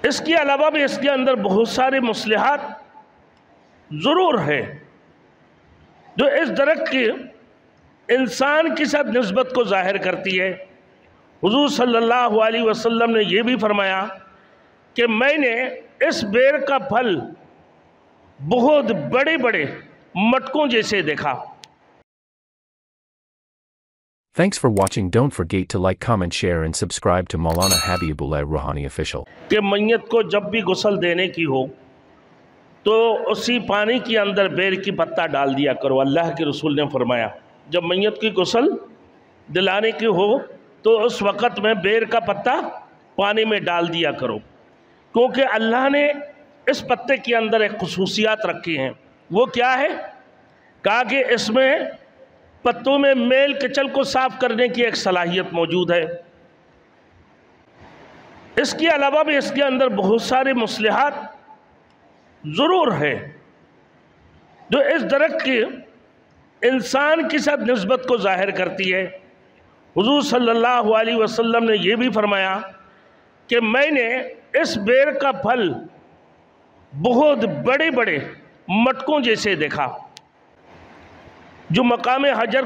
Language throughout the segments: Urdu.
اس کے علاوہ بھی اس کے اندر بہت سارے مصلحات ضرور ہے جو اس درخت کی انسان کے ساتھ نسبت کو ظاہر کرتی ہے۔ حضور صلی اللہ علیہ وسلم نے یہ بھی فرمایا کہ میں نے اس بیر کا پھل بہت بڑے بڑے مٹکوں جیسے دیکھا۔ Thanks for watching. Don't forget to like, comment, share and subscribe to Maulana Habibullah Ruhani Official. کہ میت کو جب بھی غسل دینے کی ہو تو اسی پانی کے اندر بیر کی پتہ ڈال دیا کرو۔ اللہ کے رسول نے فرمایا جب میت کی غسل دلانے کی ہو تو اس وقت میں بیر کا پتہ پانی میں ڈال دیا کرو، کیونکہ اللہ نے اس پتے کے اندر ایک خصوصیات رکھی ہیں۔ وہ کیا ہے؟ کہا کہ اس میں پتوں میں میل کچل کو صاف کرنے کی ایک صلاحیت موجود ہے۔ اس کے علاوہ بھی اس کے اندر بہت سارے مصلحات ضرور ہے جو اس درخت کی انسان کے ساتھ نسبت کو ظاہر کرتی ہے۔ حضور صلی اللہ علیہ وسلم نے یہ بھی فرمایا کہ میں نے اس بیر کا پھل بہت بڑے بڑے مٹکوں جیسے دیکھا، جو مقام حجر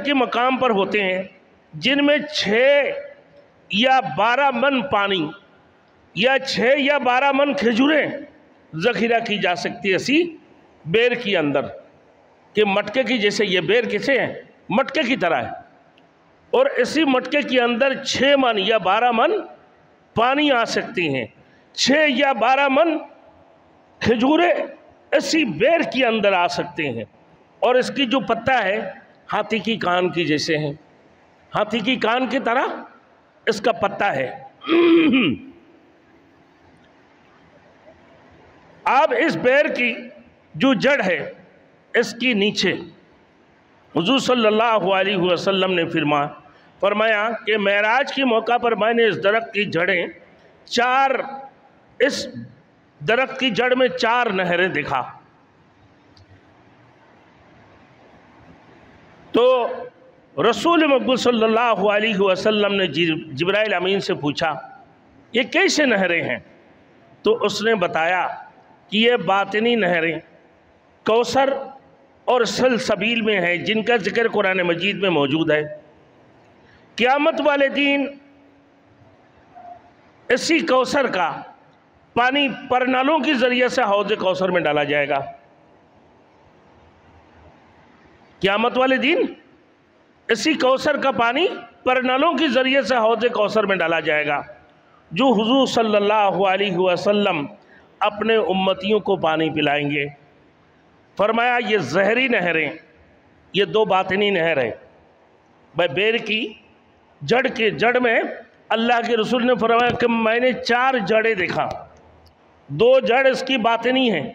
کے مقام پر ہوتے ہیں، جن میں 6 یا 12 من پانی یا 6 یا 12 من کھجوریں ذخیرہ کی جا سکتی ہے اسی بیر کے اندر، کہ مٹکے کی جیسے یہ بیر کیسے ہیں، مٹکے کی طرح ہے، اور اسی مٹکے کے اندر 6 من یا 12 من پانی آ سکتی ہیں، 6 یا 12 من کھجوریں اسی بیر کے اندر آ سکتے ہیں، اور اس کی جو پتہ ہے ہاتھی کی کان کی جیسے ہیں، ہاتھی کی کان کی طرح اس کا پتہ ہے۔ اب اس بیر کی جو جڑ ہے اس کی نیچے حضور صلی اللہ علیہ وسلم نے فرمایا کہ معراج کے موقع پر میں نے اس درخت کی جڑیں اس درخت کی جڑ میں 4 نہریں دیکھا۔ تو رسول مقبول صلی اللہ علیہ وسلم نے جبرائیل امین سے پوچھا یہ کیسے نہریں ہیں؟ تو اس نے بتایا کہ یہ باطنی نہریں کوثر اور سلسبیل میں ہیں، جن کا ذکر قرآن مجید میں موجود ہے۔ قیامت والے دن اسی کوثر کا پانی پرنالوں کی ذریعے سے حوض کوثر میں ڈالا جائے گا۔ قیامت والے دن اسی کوثر کا پانی پرنالوں کی ذریعے سے حوض کوثر میں ڈالا جائے گا، جو حضور صلی اللہ علیہ وسلم اپنے امتیوں کو پانی پلائیں گے۔ فرمایا یہ زہری نہریں، یہ 2 باطنی نہریں، بیر کی جڑ میں اللہ کے رسول نے فرمایا کہ میں نے 4 جڑیں دیکھا، 2 جڑ اس کی باطنی ہیں،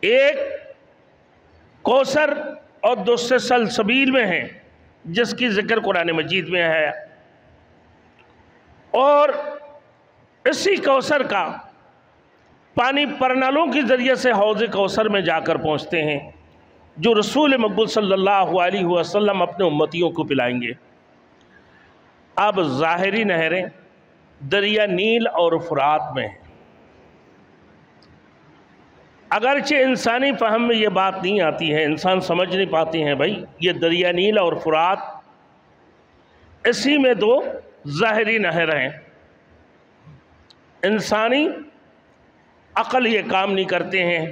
ایک کوثر اور دوسرے سلسبیل میں ہیں، جس کی ذکر قرآن مجید میں ہے، اور اسی کوثر کا پانی پرنالوں کی ذریعے سے حوض کوثر میں جا کر پہنچتے ہیں، جو رسول مقبول صلی اللہ علیہ وسلم اپنے امتیوں کو پلائیں گے۔ اب ظاہری نہریں دریا نیل اور فرات میں ہیں۔ اگرچہ انسانی فہم میں یہ بات نہیں آتی ہے، انسان سمجھ نہیں پاتے ہیں بھائی یہ دریا نیل اور فرات اسی میں 2 ظاہری نہر ہیں، انسانی عقل یہ کام نہیں کرتے ہیں،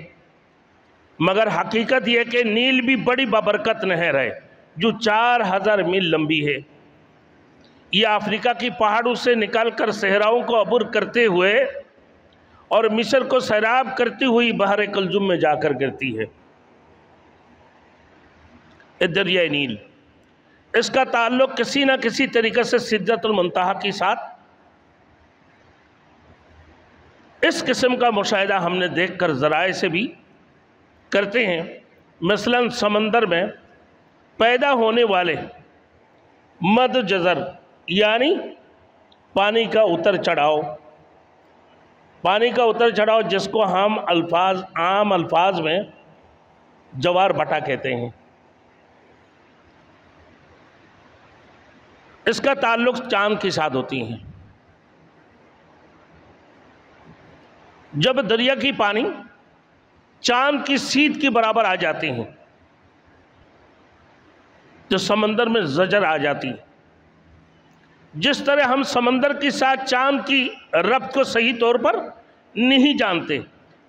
مگر حقیقت یہ کہ نیل بھی بڑی بابرکت نہر ہے جو 4000 میل لمبی ہے۔ یہ افریقہ کی پہاڑوں سے نکل کر صحراؤں کو عبور کرتے ہوئے اور مصر کو سیراب کرتی ہوئی بحر کلزم میں جا کر گرتی ہے۔ دریائے نیل، اس کا تعلق کسی نہ کسی طریقے سے سدرۃ المنتہا کے ساتھ اس قسم کا مشاہدہ ہم نے دیکھ کر ذرائع سے بھی کرتے ہیں۔ مثلا سمندر میں پیدا ہونے والے مد جزر یعنی پانی کا اتر چڑھاؤ جس کو ہم عام الفاظ میں جوار بھٹا کہتے ہیں، اس کا تعلق چاند کے ساتھ ہوتی ہیں۔ جب دریا کی پانی چاند کی سیدھ کے برابر آ جاتے ہیں تو سمندر میں زجر آ جاتی ہے۔ جس طرح ہم سمندر کے ساتھ چاند کی ربط کو صحیح طور پر نہیں جانتے،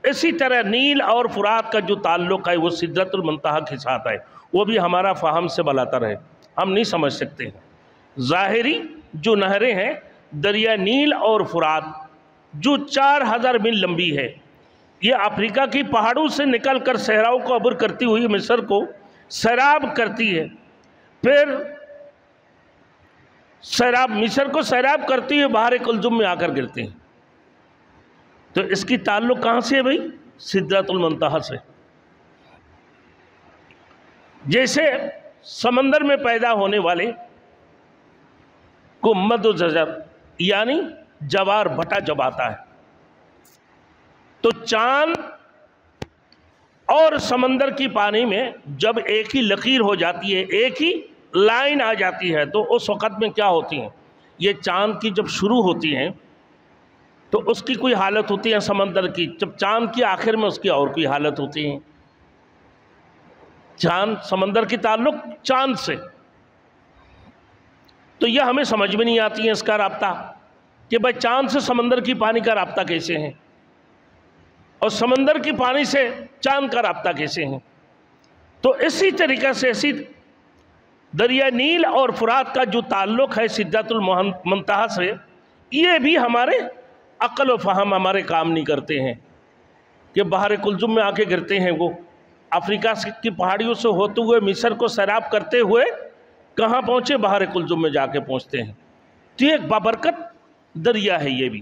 اسی طرح نیل اور فرات کا جو تعلق ہے وہ سدرۃ المنتہا کے ساتھ ہے، وہ بھی ہمارا فہم سے بالاتر ہے، ہم نہیں سمجھ سکتے ہیں۔ ظاہری جو نہریں ہیں دریا نیل اور فرات جو 4000 میل لمبی ہے، یہ افریقہ کی پہاڑوں سے نکل کر صحراؤں کو عبور کرتی ہوئی مصر کو سیراب کرتی ہے، پھر مصر کو سیراب کرتی ہوئی بحر کلزم میں آ کر گرتے ہیں۔ تو اس کی تعلق کہاں سے ہے بھائی؟ سدرۃ المنتہا سے۔ جیسے سمندر میں پیدا ہونے والے کو مد و زجر یعنی جوار بھٹا جب آتا ہے تو چاند اور سمندر کی پانی میں جب ایک ہی لکیر ہو جاتی ہے، ایک ہی لائن آ جاتی ہے، تو اس وقت میں کیا ہوتی ہیں؟ یہ چاند کی جب شروع ہوتی ہیں تو اس کی کوئی حالت ہوتی ہے سمندر کی، جب چاند کی آخر میں اس کی اور کوئی حالت ہوتی ہے۔ چاند سمندر کی تعلق چاند سے، تو یہ ہمیں سمجھ میں نہیں آتی ہے اس کا رابطہ کہ بھائی چاند سے سمندر کی پانی کا رابطہ کیسے ہے اور سمندر کی پانی سے چاند کا رابطہ کیسے ہے۔ تو اسی طریقے سے اسی دریا نیل اور فرات کا جو تعلق ہے سدرۃ المنتہا سے، یہ بھی ہمارے عقل و فہم ہمارے کام نہیں کرتے ہیں کہ بحر کلزم میں آ کے گرتے ہیں، وہ افریقہ کی پہاڑیوں سے ہوتے ہوئے مصر کو سیراب کرتے ہوئے کہاں پہنچے؟ بحر کلزم میں جا کے پہنچتے ہیں۔ تو یہ ایک بابرکت دریا ہے یہ بھی۔